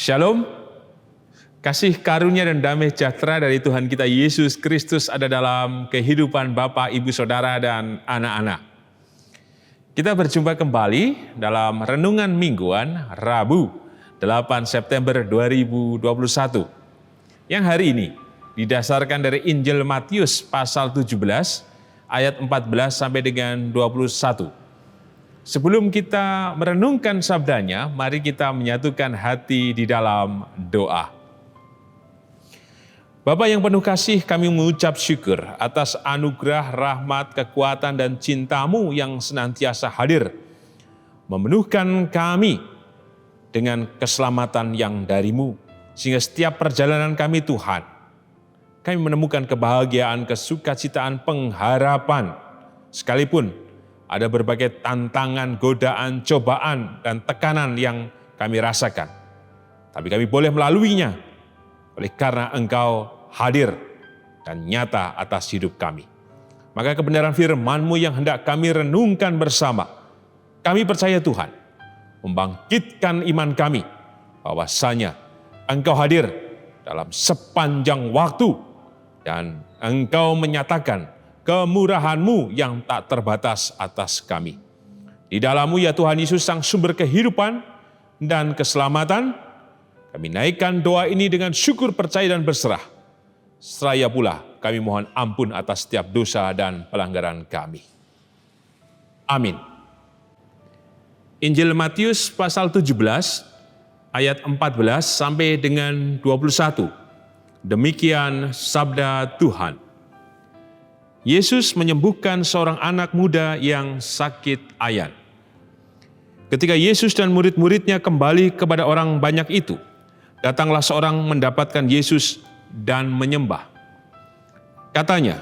Shalom, kasih karunia dan damai sejahtera dari Tuhan kita Yesus Kristus ada dalam kehidupan Bapak, Ibu, Saudara, dan anak-anak. Kita berjumpa kembali dalam Renungan Mingguan Rabu 8 September 2021 yang hari ini didasarkan dari Injil Matius pasal 17 ayat 14 sampai dengan 21. Sebelum kita merenungkan sabdanya, mari kita menyatukan hati di dalam doa. Bapa yang penuh kasih, kami mengucap syukur atas anugerah, rahmat, kekuatan, dan cinta-Mu yang senantiasa hadir, memenuhkan kami dengan keselamatan yang dari-Mu, sehingga setiap perjalanan kami Tuhan, kami menemukan kebahagiaan, kesukacitaan, pengharapan, sekalipun ada berbagai tantangan, godaan, cobaan, dan tekanan yang kami rasakan. Tapi kami boleh melaluinya, oleh karena Engkau hadir dan nyata atas hidup kami. Maka kebenaran firman-Mu yang hendak kami renungkan bersama, kami percaya Tuhan, membangkitkan iman kami, bahwasanya Engkau hadir dalam sepanjang waktu, dan Engkau menyatakan kemurahan-Mu yang tak terbatas atas kami. Di dalam-Mu ya Tuhan Yesus, Sang sumber kehidupan dan keselamatan, kami naikkan doa ini dengan syukur, percaya, dan berserah. Seraya pula kami mohon ampun atas setiap dosa dan pelanggaran kami. Amin. Injil Matius pasal 17 ayat 14 sampai dengan 21. Demikian sabda Tuhan. Yesus menyembuhkan seorang anak muda yang sakit ayan. Ketika Yesus dan murid-muridnya kembali kepada orang banyak itu, datanglah seorang mendapatkan Yesus dan menyembah. Katanya,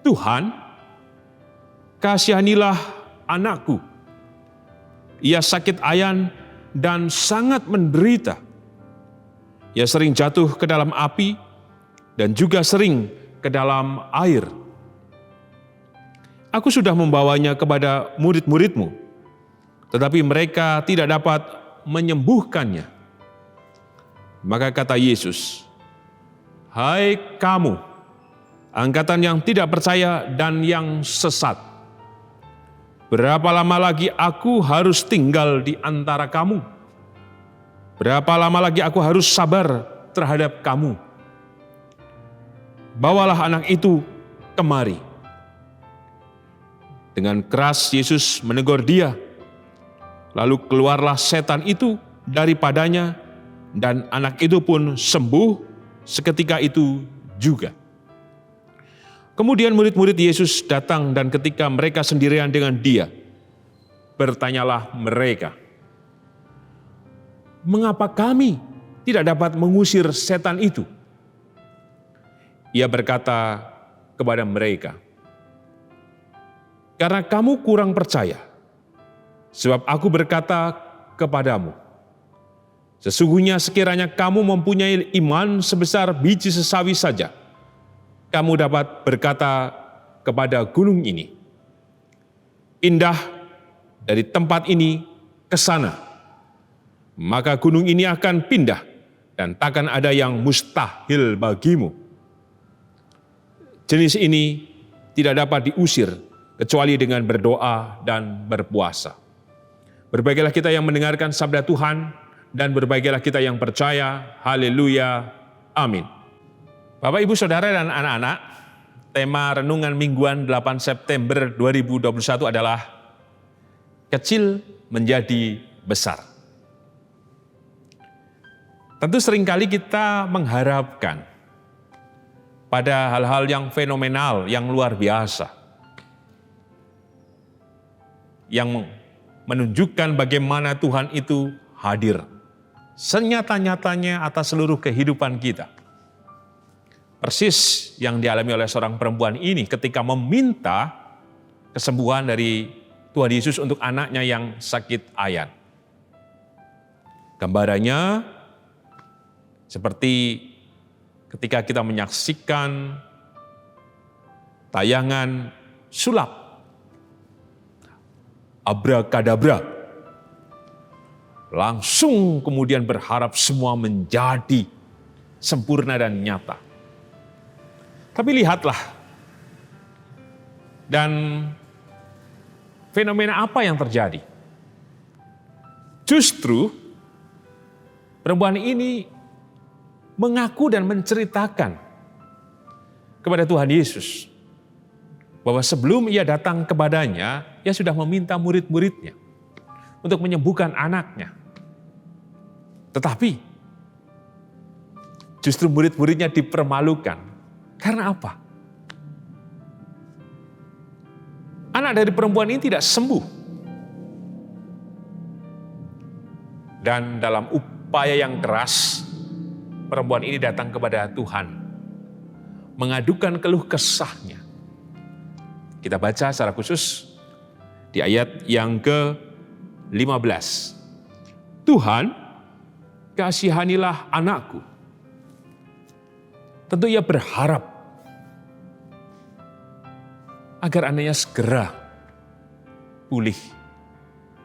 "Tuhan, kasihanilah anakku. Ia sakit ayan dan sangat menderita. Ia sering jatuh ke dalam api dan juga sering ke dalam air. Aku sudah membawanya kepada murid-murid-Mu, tetapi mereka tidak dapat menyembuhkannya." Maka kata Yesus, "Hai kamu, angkatan yang tidak percaya dan yang sesat, berapa lama lagi aku harus tinggal di antara kamu? Berapa lama lagi aku harus sabar terhadap kamu? Bawalah anak itu kemari." Dengan keras Yesus menegur dia. Lalu keluarlah setan itu daripadanya, dan anak itu pun sembuh seketika itu juga. Kemudian murid-murid Yesus datang, dan ketika mereka sendirian dengan dia, bertanyalah mereka, "Mengapa kami tidak dapat mengusir setan itu?" Ia berkata kepada mereka, "Karena kamu kurang percaya, sebab aku berkata kepadamu, sesungguhnya sekiranya kamu mempunyai iman sebesar biji sesawi saja, kamu dapat berkata kepada gunung ini, 'Pindah dari tempat ini ke sana,' maka gunung ini akan pindah, dan takkan ada yang mustahil bagimu. Jenis ini tidak dapat diusir kecuali dengan berdoa dan berpuasa." Berbahagialah kita yang mendengarkan sabda Tuhan, dan berbahagialah kita yang percaya. Haleluya. Amin. Bapak, Ibu, Saudara, dan anak-anak, tema Renungan Mingguan 8 September 2021 adalah kecil menjadi besar. Tentu seringkali kita mengharapkan pada hal-hal yang fenomenal, yang luar biasa, yang menunjukkan bagaimana Tuhan itu hadir senyata-nyatanya atas seluruh kehidupan kita. Persis yang dialami oleh seorang perempuan ini ketika meminta kesembuhan dari Tuhan Yesus untuk anaknya yang sakit ayan. Gambarannya seperti ketika kita menyaksikan tayangan sulap, abrakadabra. langsung kemudian berharap semua menjadi sempurna dan nyata. Tapi lihatlah, dan fenomena apa yang terjadi? Justru perempuan ini mengaku dan menceritakan kepada Tuhan Yesus bahwa sebelum ia datang kepadanya, ia sudah meminta murid-muridnya untuk menyembuhkan anaknya. Tetapi justru murid-muridnya dipermalukan. Karena apa? Anak dari perempuan ini tidak sembuh. Dan dalam upaya yang keras, perempuan ini datang kepada Tuhan, mengadukan keluh kesahnya. Kita baca secara khusus di ayat yang ke-15. Tuhan, kasihanilah anakku. Tentu ia berharap agar anaknya segera pulih.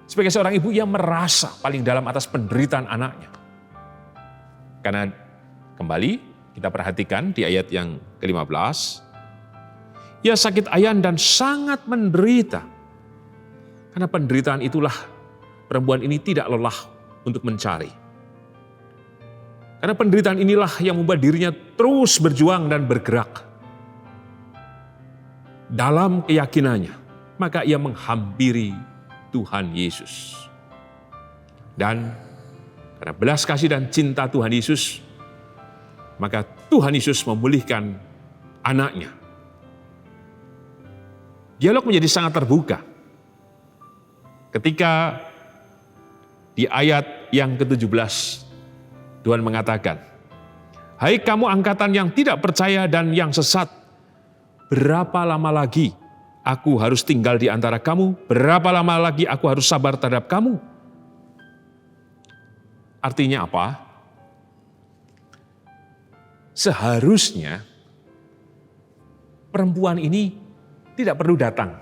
Sebagai seorang ibu, ia merasa paling dalam atas penderitaan anaknya. Karena kembali kita perhatikan di ayat yang ke-15, ia sakit ayan dan sangat menderita. Karena penderitaan itulah perempuan ini tidak lelah untuk mencari. Karena penderitaan inilah yang membuat dirinya terus berjuang dan bergerak. Dalam keyakinannya, maka ia menghampiri Tuhan Yesus. Dan karena belas kasih dan cinta Tuhan Yesus, maka Tuhan Yesus memulihkan anaknya. Dialog menjadi sangat terbuka. Ketika di ayat yang ke-17, Tuhan mengatakan, "Hai kamu angkatan yang tidak percaya dan yang sesat, berapa lama lagi aku harus tinggal di antara kamu? Berapa lama lagi aku harus sabar terhadap kamu?" Artinya apa? Seharusnya perempuan ini tidak perlu datang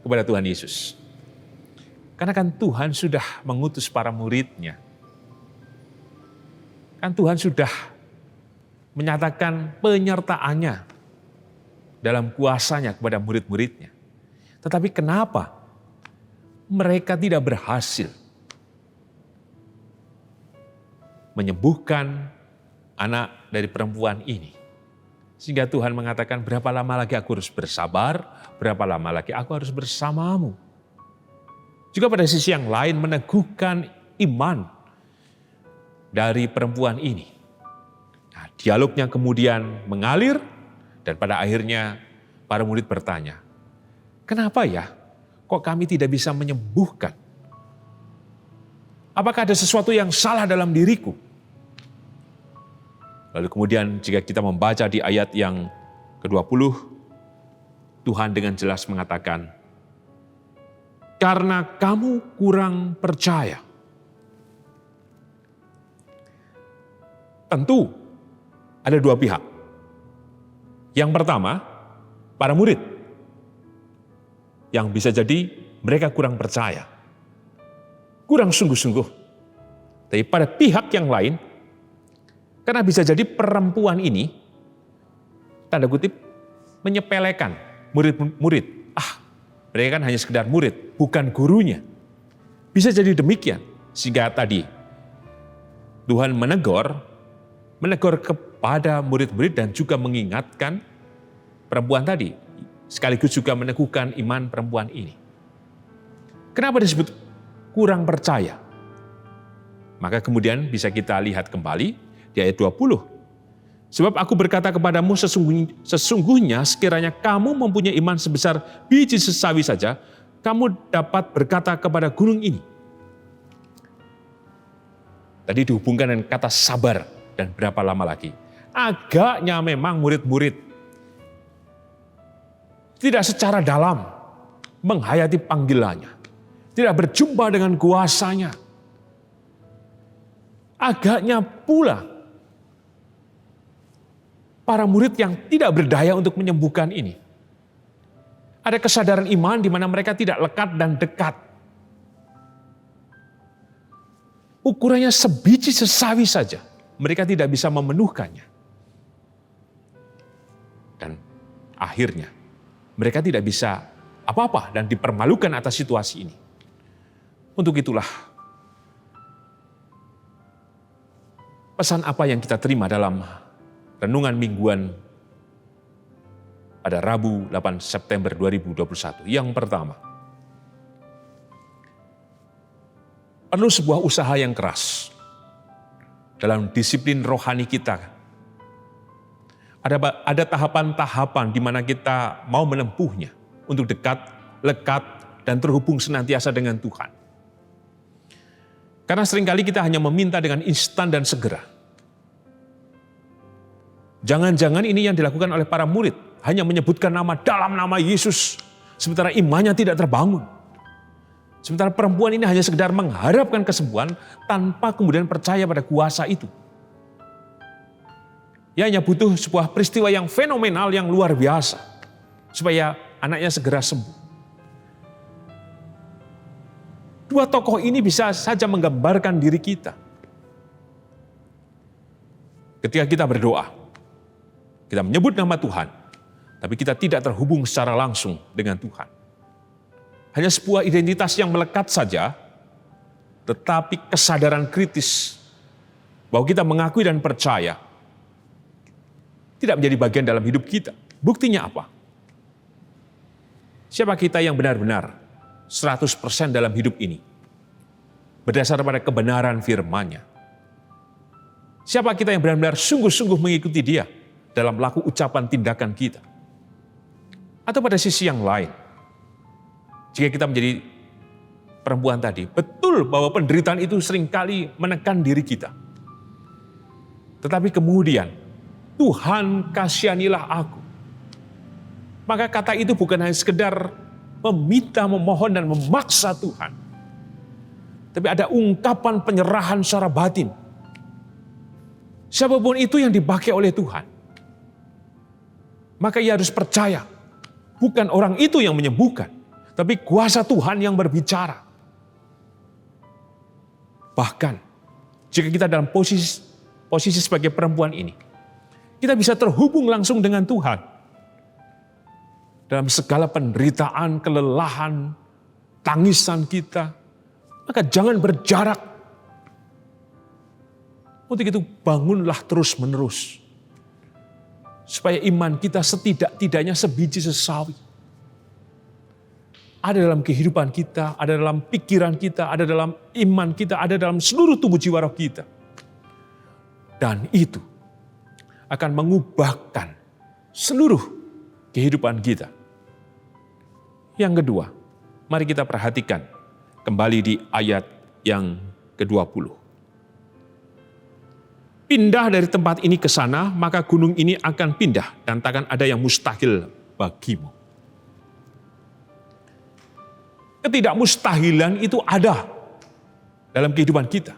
kepada Tuhan Yesus. Karena kan Tuhan sudah mengutus para muridnya. Kan Tuhan sudah menyatakan penyertaannya dalam kuasanya kepada murid-muridnya. Tetapi kenapa mereka tidak berhasil menyembuhkan anak dari perempuan ini? Sehingga Tuhan mengatakan, berapa lama lagi aku harus bersabar, berapa lama lagi aku harus bersamamu. Juga pada sisi yang lain meneguhkan iman dari perempuan ini. Nah, dialognya kemudian mengalir dan pada akhirnya para murid bertanya, "Kenapa ya kok kami tidak bisa menyembuhkan? Apakah ada sesuatu yang salah dalam diriku?" Lalu kemudian jika kita membaca di ayat yang ke-20, Tuhan dengan jelas mengatakan, "Karena kamu kurang percaya." Tentu ada dua pihak. Yang pertama, para murid. Yang bisa jadi mereka kurang percaya. Kurang sungguh-sungguh. Tapi pada pihak yang lain, karena bisa jadi perempuan ini, tanda kutip, menyepelekan murid-murid. Mereka kan hanya sekedar murid, bukan gurunya. Bisa jadi demikian. Sehingga tadi Tuhan menegur kepada murid-murid dan juga mengingatkan perempuan tadi. Sekaligus juga meneguhkan iman perempuan ini. Kenapa disebut kurang percaya? Maka kemudian bisa kita lihat kembali di ayat 20. "Sebab aku berkata kepadamu sesungguhnya sekiranya kamu mempunyai iman sebesar biji sesawi saja, kamu dapat berkata kepada gunung ini." Tadi dihubungkan dengan kata sabar dan berapa lama lagi. Agaknya memang murid-murid tidak secara dalam menghayati panggilannya, tidak berjumpa dengan kuasanya. Agaknya pula para murid yang tidak berdaya untuk menyembuhkan ini. Ada kesadaran iman di mana mereka tidak lekat dan dekat. ukurannya sebiji sesawi saja, mereka tidak bisa memenuhkannya. Dan akhirnya mereka tidak bisa apa-apa dan dipermalukan atas situasi ini. Untuk itulah pesan apa yang kita terima dalam renungan mingguan pada Rabu 8 September 2021. Yang pertama, perlu sebuah usaha yang keras dalam disiplin rohani kita. Ada tahapan-tahapan di mana kita mau menempuhnya untuk dekat, lekat, dan terhubung senantiasa dengan Tuhan. Karena seringkali kita hanya meminta dengan instan dan segera. Jangan-jangan ini yang dilakukan oleh para murid, hanya menyebutkan nama dalam nama Yesus, sementara imannya tidak terbangun. Sementara perempuan ini hanya sekedar mengharapkan kesembuhan tanpa kemudian percaya pada kuasa itu. Ia hanya butuh sebuah peristiwa yang fenomenal, yang luar biasa, supaya anaknya segera sembuh. Dua tokoh ini bisa saja menggambarkan diri kita. Ketika kita berdoa, kita menyebut nama Tuhan, tapi kita tidak terhubung secara langsung dengan Tuhan. Hanya sebuah identitas yang melekat saja, tetapi kesadaran kritis bahwa kita mengakui dan percaya tidak menjadi bagian dalam hidup kita. Buktinya apa? Siapa kita yang benar-benar 100% dalam hidup ini berdasar pada kebenaran firman-Nya? Siapa kita yang benar-benar sungguh-sungguh mengikuti Dia dalam laku ucapan tindakan kita? Atau pada sisi yang lain, jika kita menjadi perempuan tadi, betul bahwa penderitaan itu seringkali menekan diri kita. Tetapi kemudian, Tuhan kasihanilah aku. Maka kata itu bukan hanya sekedar meminta, memohon, dan memaksa Tuhan. Tapi ada ungkapan penyerahan secara batin. Siapapun itu yang dipakai oleh Tuhan, maka ia harus percaya, bukan orang itu yang menyembuhkan, tapi kuasa Tuhan yang berbicara. Bahkan, jika kita dalam posisi sebagai perempuan ini, kita bisa terhubung langsung dengan Tuhan. Dalam segala penderitaan, kelelahan, tangisan kita, maka jangan berjarak. Untuk itu bangunlah terus-menerus. Supaya iman kita setidak-tidaknya sebiji sesawi. Ada dalam kehidupan kita, ada dalam pikiran kita, ada dalam iman kita, ada dalam seluruh tubuh jiwa roh kita. Dan itu akan mengubahkan seluruh kehidupan kita. Yang kedua, mari kita perhatikan kembali di ayat yang ke-20. Pindah dari tempat ini ke sana, maka gunung ini akan pindah dan takkan ada yang mustahil bagimu. Ketidakmustahilan itu ada dalam kehidupan kita.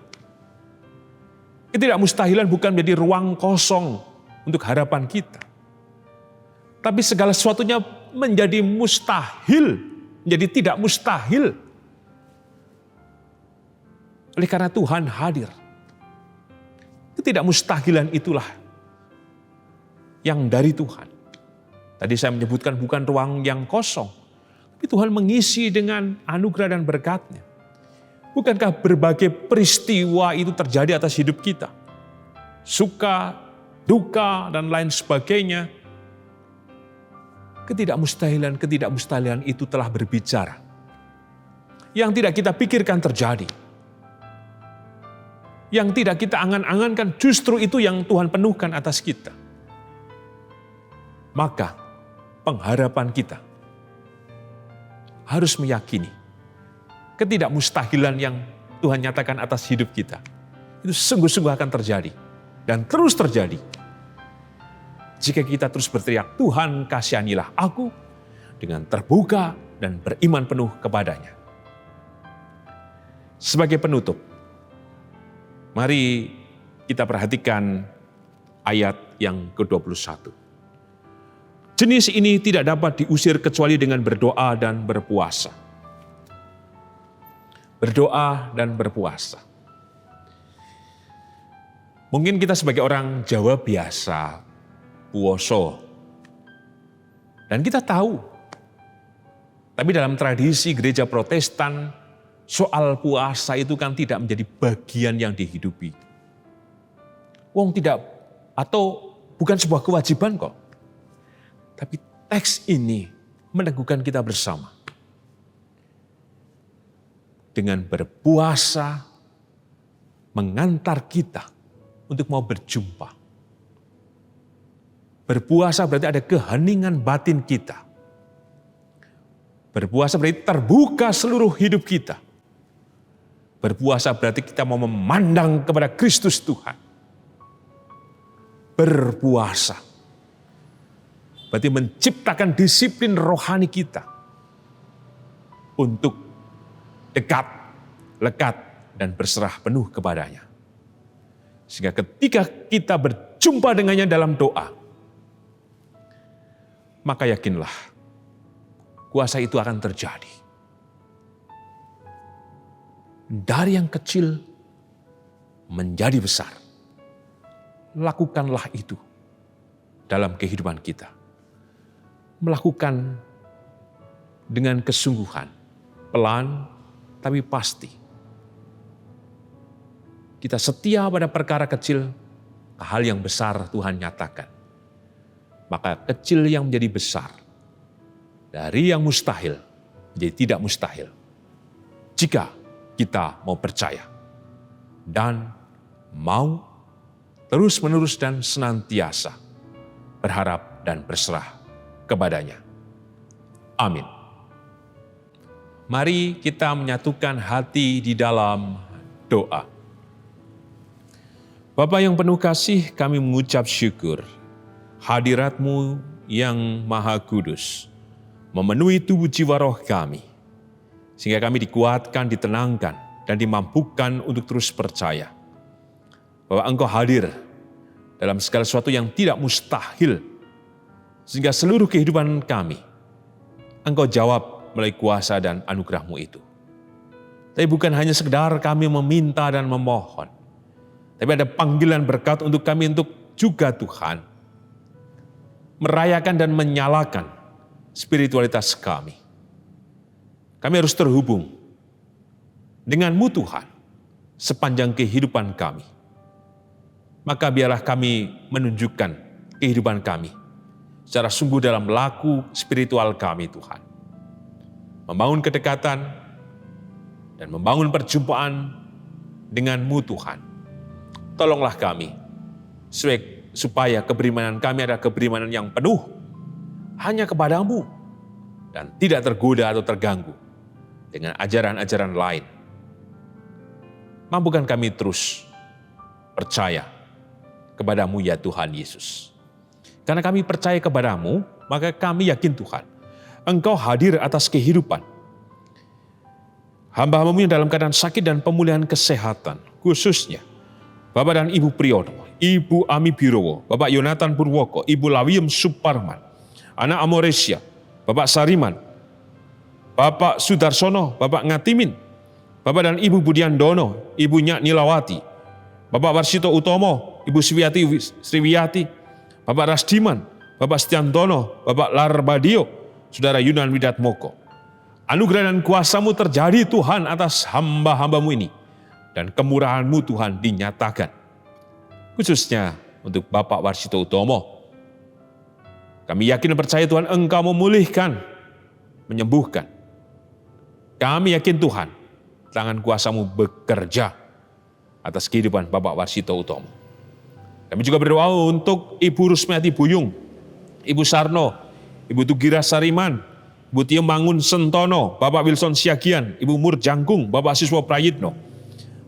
Ketidakmustahilan bukan menjadi ruang kosong untuk harapan kita. Tapi segala sesuatunya menjadi mustahil, menjadi tidak mustahil. Oleh karena Tuhan hadir. Ketidakmustahilan itulah yang dari Tuhan. Tadi saya menyebutkan bukan ruang yang kosong, tapi Tuhan mengisi dengan anugerah dan berkat-Nya. Bukankah berbagai peristiwa itu terjadi atas hidup kita? Suka, duka, dan lain sebagainya. Ketidakmustahilan itu telah berbicara. Yang tidak kita pikirkan terjadi. Yang tidak kita angan-angankan justru itu yang Tuhan penuhkan atas kita. Maka pengharapan kita harus meyakini ketidakmustahilan yang Tuhan nyatakan atas hidup kita. Itu sungguh-sungguh akan terjadi dan terus terjadi. Jika kita terus berteriak, Tuhan kasihanilah aku, dengan terbuka dan beriman penuh kepadanya. Sebagai penutup, mari kita perhatikan ayat yang ke-21. Jenis ini tidak dapat diusir kecuali dengan berdoa dan berpuasa. Berdoa dan berpuasa. Mungkin kita sebagai orang Jawa biasa, puasa. Dan kita tahu, tapi dalam tradisi gereja Protestan, soal puasa itu kan tidak menjadi bagian yang dihidupi. Wong tidak, atau bukan sebuah kewajiban kok. Tapi teks ini meneguhkan kita bersama. Dengan berpuasa, mengantar kita untuk mau berjumpa. Berpuasa berarti ada keheningan batin kita. Berpuasa berarti terbuka seluruh hidup kita. Berpuasa berarti kita mau memandang kepada Kristus Tuhan. Berpuasa berarti menciptakan disiplin rohani kita untuk dekat, lekat, dan berserah penuh kepadanya. Sehingga ketika kita berjumpa dengannya dalam doa, maka yakinlah kuasa itu akan terjadi. Dari yang kecil menjadi besar. Lakukanlah itu dalam kehidupan kita. Melakukan dengan kesungguhan, pelan tapi pasti. Kita setia pada perkara kecil, hal yang besar Tuhan nyatakan. Maka kecil yang menjadi besar, dari yang mustahil menjadi tidak mustahil. Jika kita mau percaya dan mau terus-menerus dan senantiasa berharap dan berserah kepadanya. Amin. Mari kita menyatukan hati di dalam doa. Bapa yang penuh kasih, kami mengucap syukur. Hadirat-Mu yang Maha Kudus memenuhi tubuh jiwa roh kami, sehingga kami dikuatkan, ditenangkan, dan dimampukan untuk terus percaya bahwa Engkau hadir dalam segala sesuatu yang tidak mustahil, sehingga seluruh kehidupan kami Engkau jawab melalui kuasa dan anugerah-Mu itu. Tapi bukan hanya sekedar kami meminta dan memohon, tapi ada panggilan berkat untuk kami untuk juga Tuhan merayakan dan menyalakan spiritualitas kami. Kami harus terhubung dengan-Mu Tuhan sepanjang kehidupan kami. Maka biarlah kami menunjukkan kehidupan kami secara sungguh dalam laku spiritual kami Tuhan. Membangun kedekatan dan membangun perjumpaan dengan-Mu Tuhan. Tolonglah kami supaya keberimanan kami adalah keberimanan yang penuh hanya kepada-Mu dan tidak tergoda atau terganggu dengan ajaran-ajaran lain. Mampukan kami terus percaya kepada-Mu ya Tuhan Yesus. Karena kami percaya kepada-Mu, maka kami yakin Tuhan, Engkau hadir atas kehidupan hamba-Mu yang dalam keadaan sakit dan pemulihan kesehatan, khususnya Bapak dan Ibu Priyono, Ibu Ami Birowo, Bapak Yonatan Purwoko, Ibu Lawiem Suparman, Anak Amoresia, Bapak Sariman, Bapak Sudarsono, Bapak Ngatimin, Bapak dan Ibu Budiandono, Ibu Nyak Nilawati, Bapak Warsito Utomo, Ibu Sriwiyati, Bapak Rasdiman, Bapak Stiantono, Bapak Larbadio, Saudara Yunan Widatmoko. Anugerah dan kuasa-Mu terjadi Tuhan atas hamba-hamba-Mu ini. Dan kemurahan-Mu Tuhan dinyatakan. Khususnya untuk Bapak Warsito Utomo. Kami yakin dan percaya Tuhan Engkau memulihkan, menyembuhkan. Kami yakin Tuhan, tangan kuasa-Mu bekerja atas kehidupan Bapak Warsito Utomo. Kami juga berdoa untuk Ibu Rusmiati Buyung, Ibu Sarno, Ibu Tugira Sariman, Ibu Tio Mangun Sentono, Bapak Wilson Siagian, Ibu Mur Jangkung, Bapak Siswa Prayitno,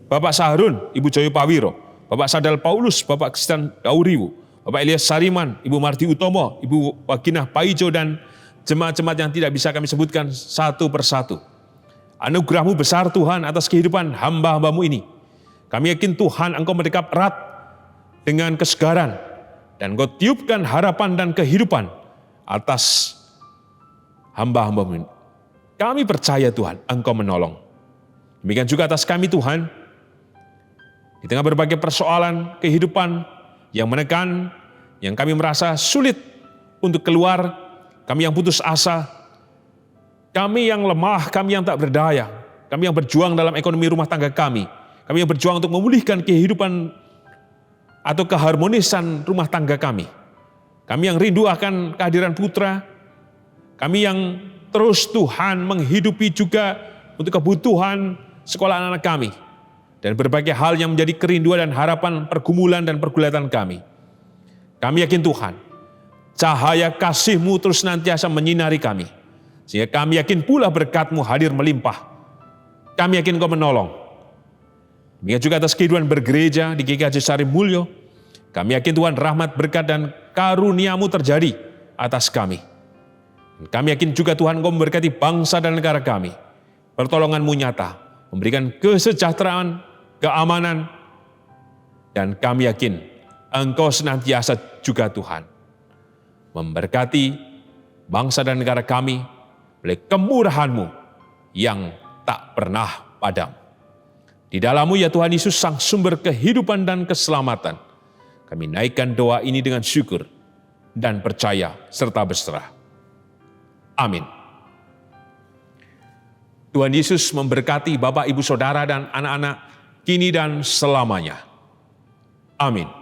Bapak Sahrun, Ibu Joyo Pawiro, Bapak Sadal Paulus, Bapak Kristan Dauriwu, Bapak Elias Sariman, Ibu Marti Utomo, Ibu Waginah Paijo, dan jemaat-jemaat yang tidak bisa kami sebutkan satu persatu. Anugerah-Mu besar Tuhan atas kehidupan hamba-hamba-Mu ini. Kami yakin Tuhan Engkau mendekap erat dengan kesegaran, dan Engkau tiupkan harapan dan kehidupan atas hamba-hamba-Mu ini. Kami percaya Tuhan Engkau menolong. Demikian juga atas kami Tuhan, Di tengah berbagai persoalan kehidupan yang menekan, yang kami merasa sulit untuk keluar, kami yang putus asa, kami yang lemah, kami yang tak berdaya, kami yang berjuang dalam ekonomi rumah tangga kami yang berjuang untuk memulihkan kehidupan atau keharmonisan rumah tangga kami yang rindu akan kehadiran putra, kami yang terus Tuhan menghidupi juga untuk kebutuhan sekolah anak-anak kami, dan berbagai hal yang menjadi kerinduan dan harapan pergumulan dan pergulatan kami. Kami yakin Tuhan, cahaya kasih-Mu terus senantiasa menyinari kami, sehingga kami yakin pula berkat-Mu hadir melimpah. Kami yakin Kau menolong. Demikian juga atas kehidupan bergereja di GKJ Sari Mulyo, kami yakin Tuhan rahmat, berkat, dan karunia-Mu terjadi atas kami. Dan kami yakin juga Tuhan Kau memberkati bangsa dan negara kami. Pertolongan-Mu nyata, memberikan kesejahteraan, keamanan, dan kami yakin Engkau senantiasa juga Tuhan memberkati bangsa dan negara kami oleh kemurahan-Mu yang tak pernah padam. Di dalam-Mu ya Tuhan Yesus, Sang sumber kehidupan dan keselamatan, kami naikkan doa ini dengan syukur dan percaya serta berserah. Amin. Tuhan Yesus memberkati Bapak, Ibu, Saudara, dan anak-anak kini dan selamanya. Amin.